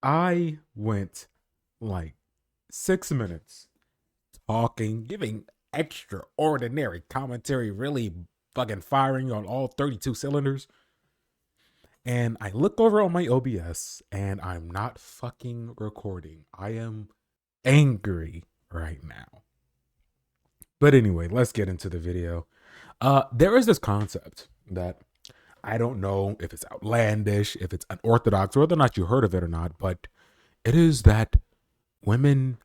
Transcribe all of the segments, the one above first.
I went like 6 minutes talking, giving extraordinary commentary, really fucking firing on all 32 cylinders. And I look over on my OBS and I'm not fucking recording. I am angry right now. But anyway, let's get into the video. There is this concept that I don't know if it's outlandish, if it's unorthodox, whether or not you heard of it or not, but it is that women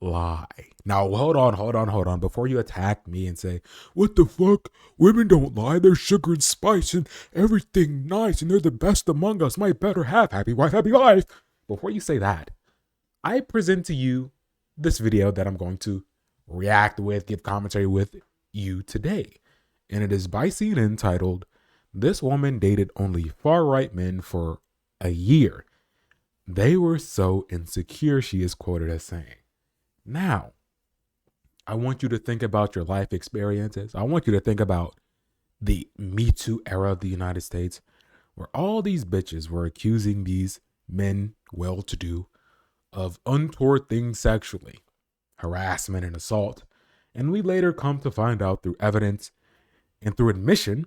lie. Now, hold on. Before you attack me and say, what the fuck? Women don't lie. They're sugar and spice and everything nice, and they're the best among us. My better half. Happy wife, happy life. Before you say that, I present to you this video that I'm going to react with, give commentary with you today. And it is by CNN titled, This Woman Dated Only Far Right Men for a Year. They were so insecure, she is quoted as saying. Now, I want you to think about your life experiences. I want you to think about the Me Too era of the United States, where all these bitches were accusing these men, well to do, of untoward things sexually, harassment and assault. And we later come to find out through evidence and through admission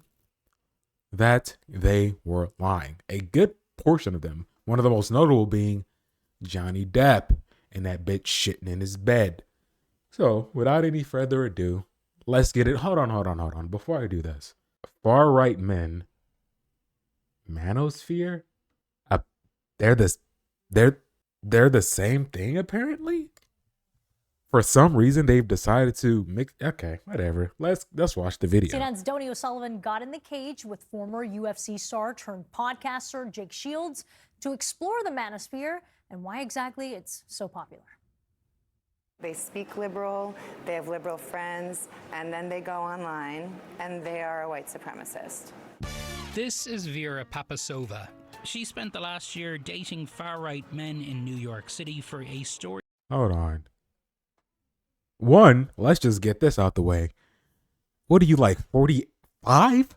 that they were lying. A good portion of them, one of the most notable being Johnny Depp and that bitch shitting in his bed. So, without any further ado, let's get it. Hold on. Before I do this, far right men, manosphere, uh, they're this, they're the same thing apparently. For some reason, they've decided to mix. Okay, whatever. Let's watch the video. CNN's Donny O'Sullivan got in the cage with former UFC star turned podcaster Jake Shields to explore the manosphere and why exactly it's so popular. They speak liberal, they have liberal friends, and then they go online and they are a white supremacist. This is Vera Papasova. She spent the last year dating far-right men in New York City for a story. Hold on. One, let's just get this out the way. What are you, like 45?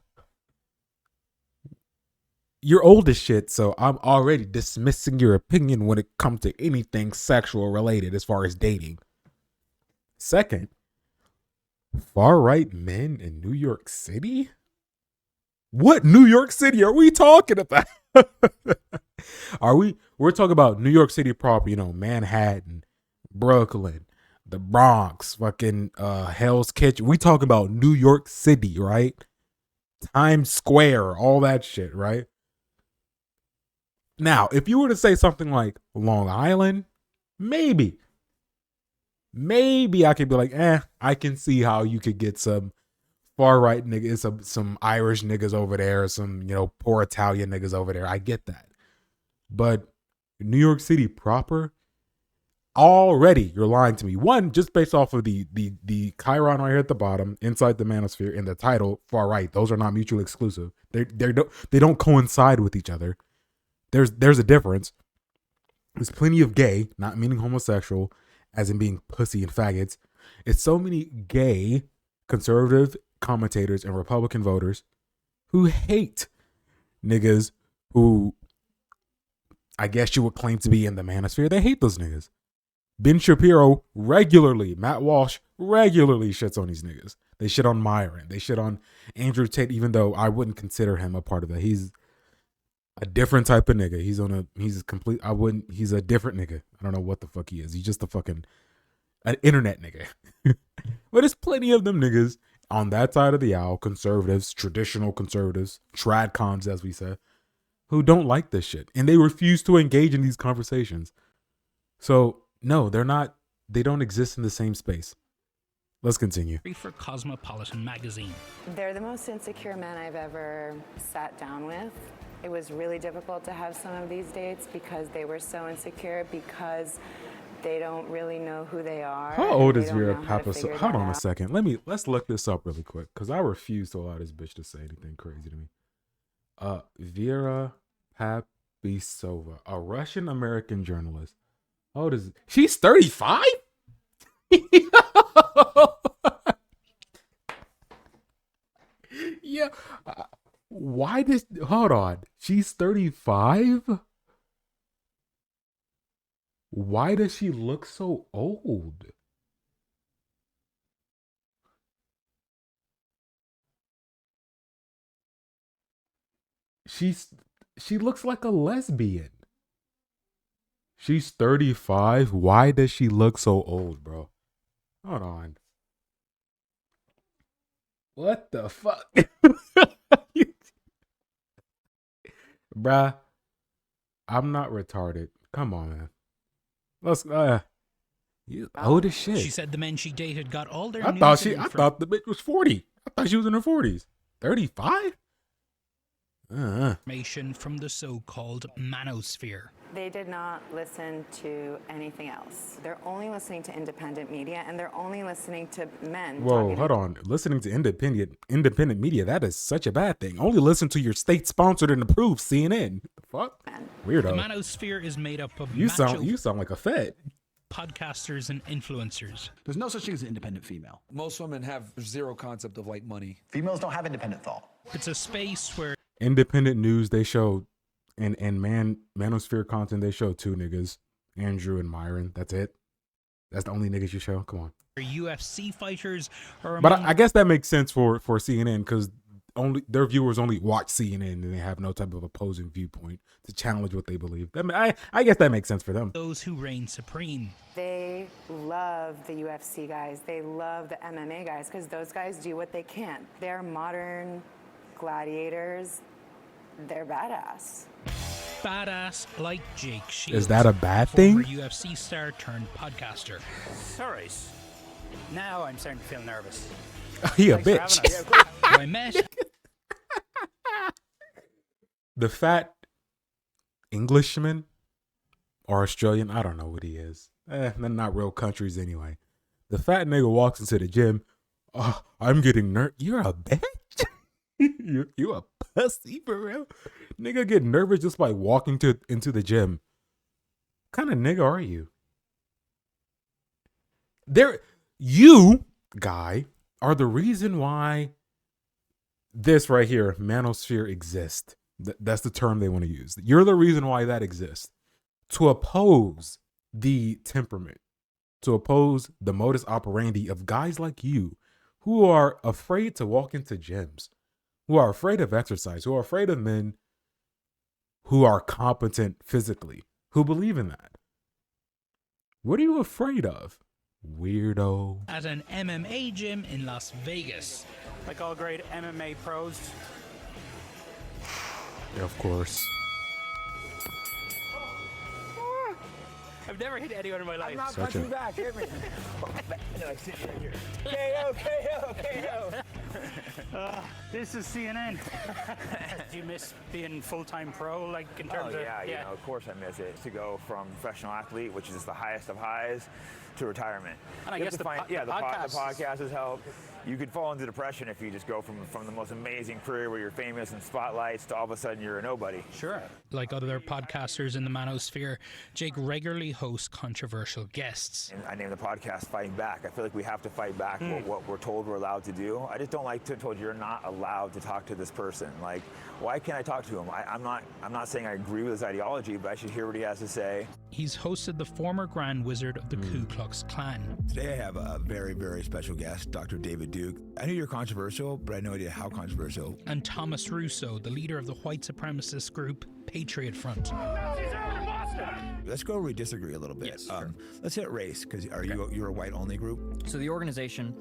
You're old as shit, so I'm already dismissing your opinion when it comes to anything sexual related as far as dating. Second, far-right men in New York City? What New York City are we talking about? We're talking about New York City proper, Manhattan, Brooklyn, the Bronx, fucking Hell's Kitchen. We talking about New York City, right? Times Square, all that shit, right? Now, if you were to say something like Long Island, maybe I could be like, I can see how you could get some far right niggas, some Irish niggas over there, some, poor Italian niggas over there. I get that. But New York City proper, already you're lying to me. One, just based off of the chyron right here at the bottom, inside the manosphere, in the title, far right. Those are not mutually exclusive. They don't coincide with each other. There's a difference. There's plenty of gay, not meaning homosexual, as in being pussy and faggots. It's so many gay conservative commentators and Republican voters who hate niggas who I guess you would claim to be in the manosphere. They hate those niggas. Ben Shapiro regularly, Matt Walsh regularly shits on these niggas. They shit on Myron. They shit on Andrew Tate, even though I wouldn't consider him a part of that. He's a different type of nigga. He's a different nigga. I don't know what the fuck he is. He's just an internet nigga. But there's plenty of them niggas on that side of the aisle, conservatives, traditional conservatives, tradcons as we say, who don't like this shit. And they refuse to engage in these conversations. So no, they don't exist in the same space. Let's continue. For Cosmopolitan magazine. They're the most insecure men I've ever sat down with. It was really difficult to have some of these dates because they were so insecure, because they don't really know who they are. How old is Vera Papasova? Hold on a second. Let's look this up really quick, because I refuse to allow this bitch to say anything crazy to me. Vera Papasova, a Russian American journalist. How old is she's 35? Yeah. Hold on. She's 35? Why does she look so old? She looks like a lesbian. She's 35. Why does she look so old, bro? Hold on. What the fuck? Bruh, I'm not retarded. Come on, man. Let's you old as shit. She said the men she dated got all their I thought the bitch was 40. I thought she was in her 40s. 35? Information from the so-called manosphere. They did not listen to anything else. They're only listening to independent media, and they're only listening to men. Whoa, hold on. Listening to independent media, that is such a bad thing. Only listen to your state-sponsored and approved CNN. The fuck? Weirdo. The manosphere is made up of You sound like a Fed. podcasters and influencers. There's no such thing as an independent female. Most women have zero concept of like money. Females don't have independent thought. It's a space where Independent news, they show, and manosphere content, they show two niggas, Andrew and Myron. That's it. That's the only niggas you show. Come on. UFC fighters are. But I guess that makes sense for CNN because only their viewers only watch CNN and they have no type of opposing viewpoint to challenge what they believe. I guess that makes sense for them. Those who reign supreme. They love the UFC guys. They love the MMA guys because those guys do what they can. They're modern gladiators. They're badass. Badass like Jake Shields. Is that a bad former thing? UFC star turned podcaster. Sorry. Now I'm starting to feel nervous. He a Thanks for bitch. having us. Who I met The fat Englishman or Australian, I don't know what he is. They're not real countries anyway. The fat nigga walks into the gym. Oh, I'm getting nervous. You're a bitch? you a pussy for real? Nigga get nervous just by walking into the gym. What kind of nigga are you? You, guy, are the reason why this right here, manosphere, exists. That's the term they want to use. You're the reason why that exists. To oppose the temperament, to oppose the modus operandi of guys like you who are afraid to walk into gyms, who are afraid of exercise, who are afraid of men who are competent physically, who believe in that. What are you afraid of, weirdo? at an MMA gym in Las Vegas. Like all great MMA pros. Of course. I've never hit anyone in my life. Such a back, hit me. No, I sit right here. KO. This is CNN. Do you miss being full-time pro, like in Oh terms of? yeah, you know, of course I miss it. To go from professional athlete, which is the highest of highs, to retirement. And I You have guess to the podcast has helped. You could fall into depression if you just go from the most amazing career where you're famous and spotlights to all of a sudden you're a nobody. Sure. Like other podcasters in the manosphere, Jake regularly hosts controversial guests. And I named the podcast Fighting Back. I feel like we have to fight back what we're told we're allowed to do. I just don't like to be told you're not allowed to talk to this person. Like, why can't I talk to him? I'm not saying I agree with his ideology, but I should hear what he has to say. He's hosted the former Grand Wizard of the Ku Klux Klan. Today I have a very, very special guest, Dr. David Duke. I know you're controversial, but I had no idea how controversial. And Thomas Russo, the leader of the white supremacist group Patriot Front. Let's go where we disagree a little bit. Yes, sure. Let's hit race, because you're a white-only group? So the organization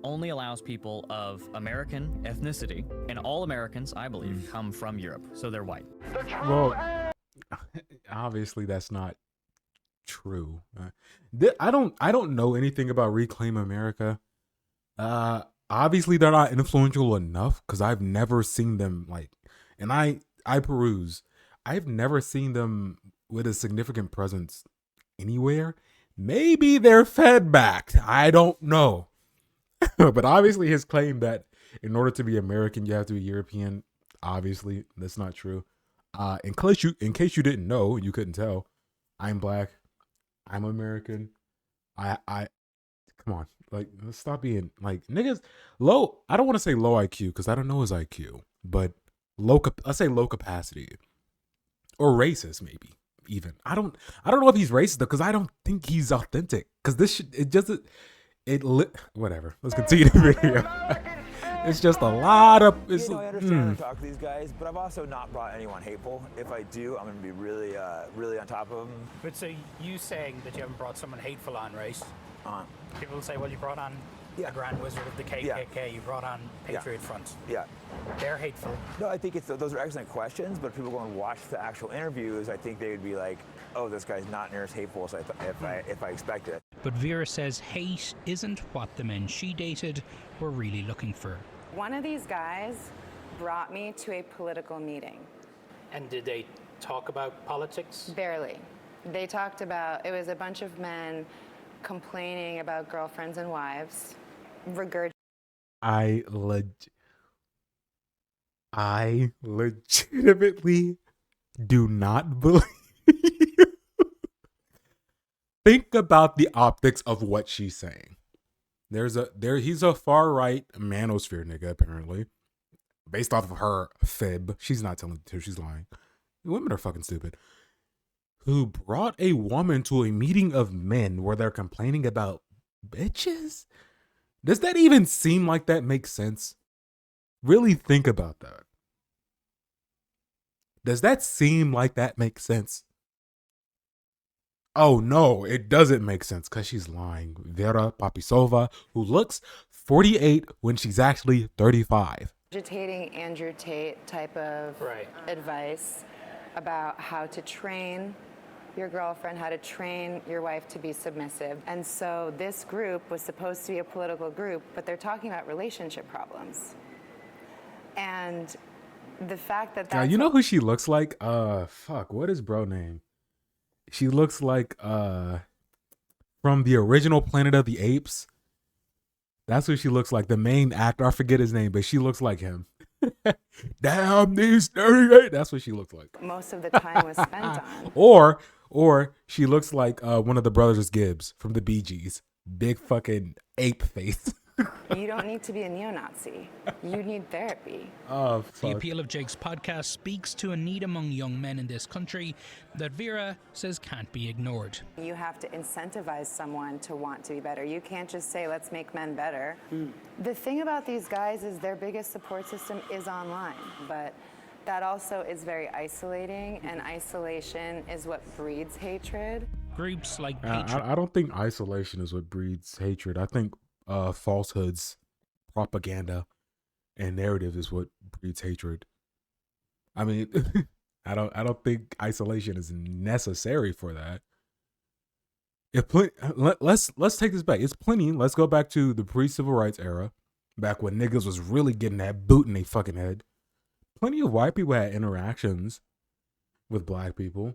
only allows people of American ethnicity, and all Americans, I believe, come from Europe, so they're white. Well, obviously that's not true. I don't know anything about Reclaim America. Obviously they're not influential enough because I've never seen them and I peruse. I've never seen them with a significant presence anywhere. Maybe they're fed back. I don't know. But obviously his claim that in order to be American, you have to be European. Obviously that's not true. In case you didn't know, you couldn't tell, I'm black. I'm American. I come on. Let's stop being niggas low. I don't want to say low IQ because I don't know his IQ, but let's say low capacity or racist maybe. even. I don't know if he's racist though, because I don't think he's authentic. Because this shit, it just whatever. Let's continue the video. It's just a lot of. It's, I understand to talk to these guys, but I've also not brought anyone hateful. If I do, I'm going to be really, really on top of them. But so you saying that you haven't brought someone hateful on, right? People say, well, you brought on the Grand Wizard of the KKK, you brought on Patriot Front. Yeah. They're hateful. No, I think those are excellent questions, but if people go and watch the actual interviews, I think they would be like, oh, this guy's not near as hateful as if I expect it. But Vera says hate isn't what the men she dated were really looking for. One of these guys brought me to a political meeting. And did they talk about politics? Barely. They talked about, it was a bunch of men complaining about girlfriends and wives, I legitimately do not believe. Think about the optics of what she's saying. He's a far right manosphere nigga, apparently. Based off of her fib. She's not telling the truth, she's lying. Women are fucking stupid. Who brought a woman to a meeting of men where they're complaining about bitches? Does that even seem like that makes sense? Really think about that. Does that seem like that makes sense? Oh no, it doesn't make sense because she's lying. Vera Papisova, who looks 48 when she's actually 35. Agitating Andrew Tate type of advice about how to train your girlfriend, how to train your wife to be submissive. And so this group was supposed to be a political group, but they're talking about relationship problems. And the fact that that's... You know who she looks like? What is bro name? She looks like from the original Planet of the Apes. That's who she looks like. The main actor, I forget his name, but she looks like him. Damn these 38. That's what she looks like. Most of the time was spent on. Or she looks like one of the brothers Gibbs from the Bee Gees. Big fucking ape face. You don't need to be a neo-Nazi. You need therapy. Oh, fuck. The appeal of Jake's podcast speaks to a need among young men in this country that Vera says can't be ignored. You have to incentivize someone to want to be better. You can't just say, let's make men better. The thing about these guys is their biggest support system is online, but that also is very isolating, and isolation is what breeds hatred. Groups like I don't think isolation is what breeds hatred. I think falsehoods, propaganda, and narrative is what breeds hatred. I mean, I don't think isolation is necessary for that. Let's take this back. It's plenty. Let's go back to the pre-civil rights era, back when niggas was really getting that boot in their fucking head. Plenty of white people had interactions with black people,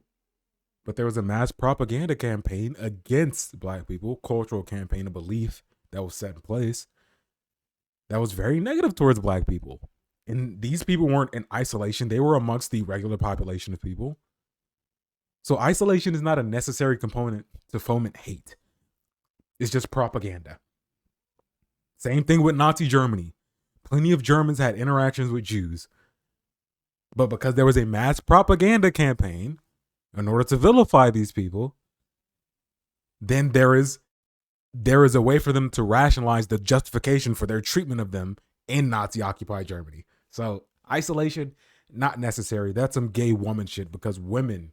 but there was a mass propaganda campaign against black people, cultural campaign of belief that was set in place that was very negative towards black people. And these people weren't in isolation. They were amongst the regular population of people. So isolation is not a necessary component to foment hate. It's just propaganda. Same thing with Nazi Germany. Plenty of Germans had interactions with Jews. But because there was a mass propaganda campaign in order to vilify these people, then there is a way for them to rationalize the justification for their treatment of them in Nazi-occupied Germany. So isolation, not necessary. That's some gay woman shit, because women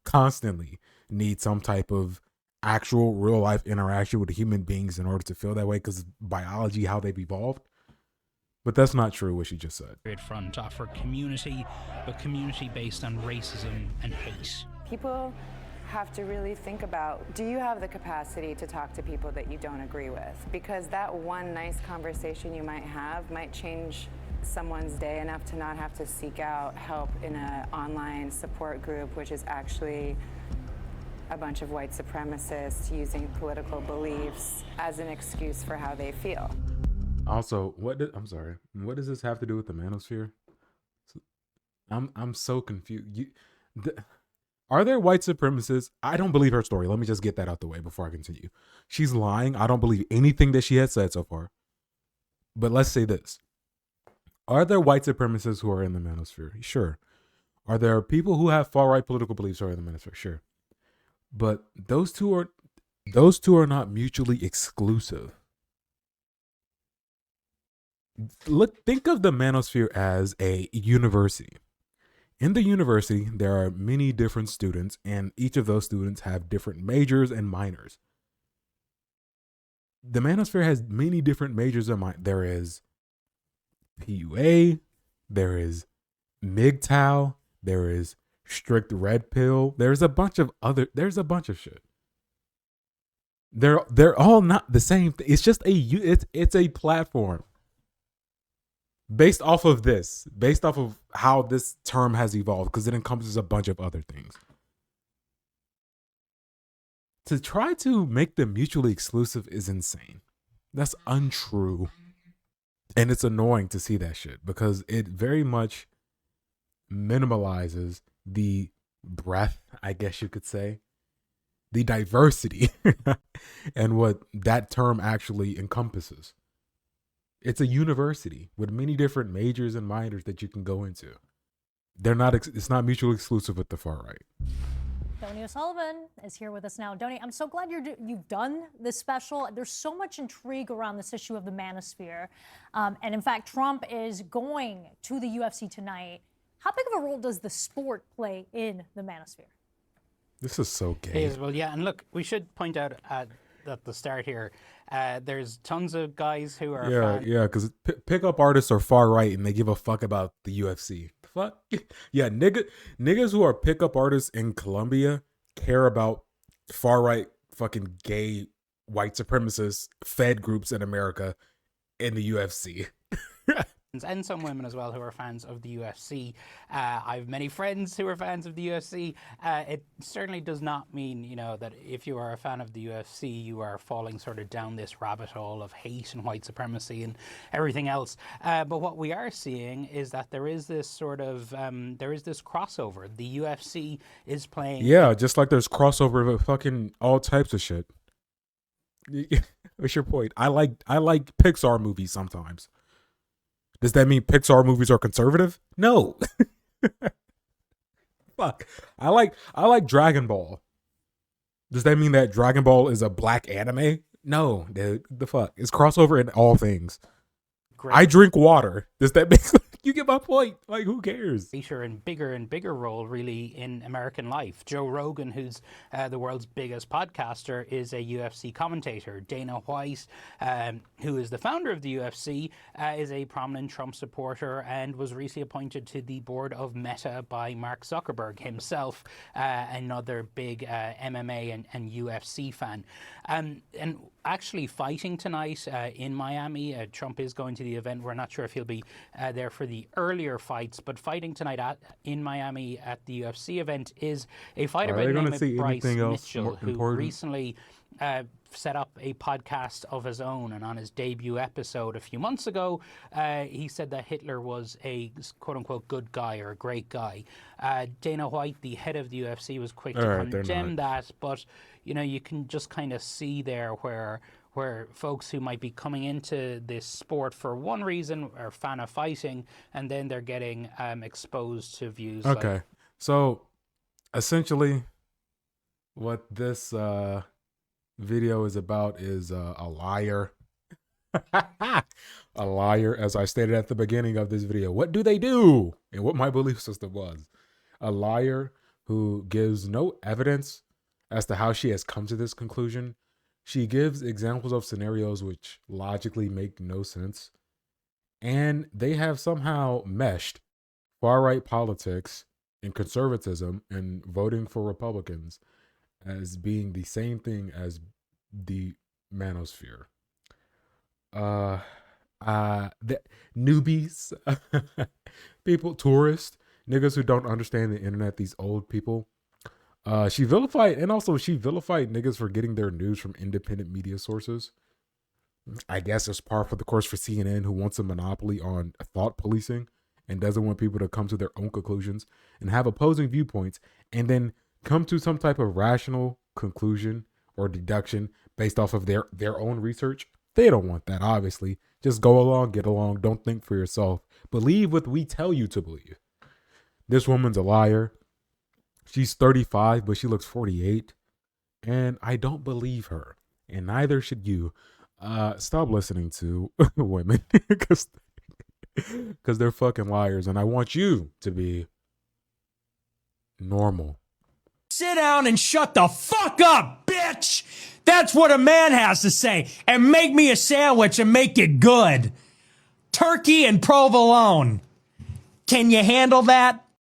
constantly need some type of actual real life interaction with human beings in order to feel that way, because biology, how they've evolved. But that's not true what she just said. Front offer community, but community based on racism and hate. People have to really think about, do you have the capacity to talk to people that you don't agree with? Because that one nice conversation you might have might change someone's day enough to not have to seek out help in an online support group, which is actually a bunch of white supremacists using political beliefs as an excuse for how they feel. Also, what does this have to do with the manosphere? I'm so confused. Are there white supremacists? I don't believe her story. Let me just get that out the way before I continue. She's lying. I don't believe anything that she has said so far. But let's say this. Are there white supremacists who are in the manosphere? Sure. Are there people who have far right political beliefs or in the manosphere? Sure, but those two are not mutually exclusive. Think of the manosphere as a university. In the university, there are many different students, and each of those students have different majors and minors. The manosphere has many different majors and minors. There is PUA, there is MGTOW, there is strict red pill. There's a bunch of shit. They're all not the same thing. It's just it's a platform. Based off of how this term has evolved, because it encompasses a bunch of other things. To try to make them mutually exclusive is insane. That's untrue. And it's annoying to see that shit because it very much minimalizes the breadth, I guess you could say, the diversity, and what that term actually encompasses. It's a university with many different majors and minors that you can go into. It's not mutually exclusive with the far right. Donny O'Sullivan is here with us now. Donny, I'm so glad you've done this special. There's so much intrigue around this issue of the manosphere. And in fact, Trump is going to the UFC tonight. How big of a role does the sport play in the manosphere? This is so gay. Well, yeah, and look, we should point out at the start here, there's tons of guys who are because pickup artists are far right and they give a fuck about the UFC. Fuck yeah, niggas who are pickup artists in Colombia care about far right fucking gay white supremacist fed groups in America in the UFC. and some women as well who are fans of the UFC. I have many friends who are fans of the UFC. It certainly does not mean, that if you are a fan of the UFC, you are falling sort of down this rabbit hole of hate and white supremacy and everything else. But what we are seeing is that there is this sort of, there is this crossover. The UFC is playing... Yeah, just like there's crossover with fucking all types of shit. What's your point? I like Pixar movies sometimes. Does that mean Pixar movies are conservative? No. Fuck. I like Dragon Ball. Does that mean that Dragon Ball is a black anime? No, dude. The fuck? It's crossover in all things. Great. I drink water. Does that make sense? You get my point. Like, who cares? And bigger role, really, in American life. Joe Rogan, who's the world's biggest podcaster, is a UFC commentator. Dana White, who is the founder of the UFC, is a prominent Trump supporter and was recently appointed to the board of Meta by Mark Zuckerberg himself, another big MMA and UFC fan. And actually fighting tonight in Miami. Trump is going to the event. We're not sure if he'll be there for the earlier fights, but fighting tonight in Miami at the UFC event is a fighter by the name of Bryce Mitchell, who recently set up a podcast of his own, and on his debut episode a few months ago, he said that Hitler was a quote-unquote good guy or a great guy. Dana White, the head of the UFC, was quick to condemn that, but you can just kind of see there where folks who might be coming into this sport for one reason are a fan of fighting, and then they're getting exposed to views. Okay, so essentially what this video is about is a liar. A liar, as I stated at the beginning of this video. What do they do? And what my belief system was. A liar who gives no evidence as to how she has come to this conclusion. She gives examples of scenarios which logically make no sense. And they have somehow meshed far-right politics and conservatism and voting for Republicans as being the same thing as the manosphere. The newbies, people, tourists, niggas who don't understand the internet, these old people. She vilified niggas for getting their news from independent media sources. I guess it's par for the course for CNN, who wants a monopoly on thought policing and doesn't want people to come to their own conclusions and have opposing viewpoints and then come to some type of rational conclusion or deduction based off of their own research. They don't want that, obviously. Just go along, get along, don't think for yourself. Believe what we tell you to believe. This woman's a liar. She's 35, but she looks 48. And I don't believe her. And neither should you. Stop listening to women because they're fucking liars. And I want you to be normal. Sit down and shut the fuck up, bitch! That's what a man has to say. And make me a sandwich and make it good. Turkey and provolone. Can you handle that?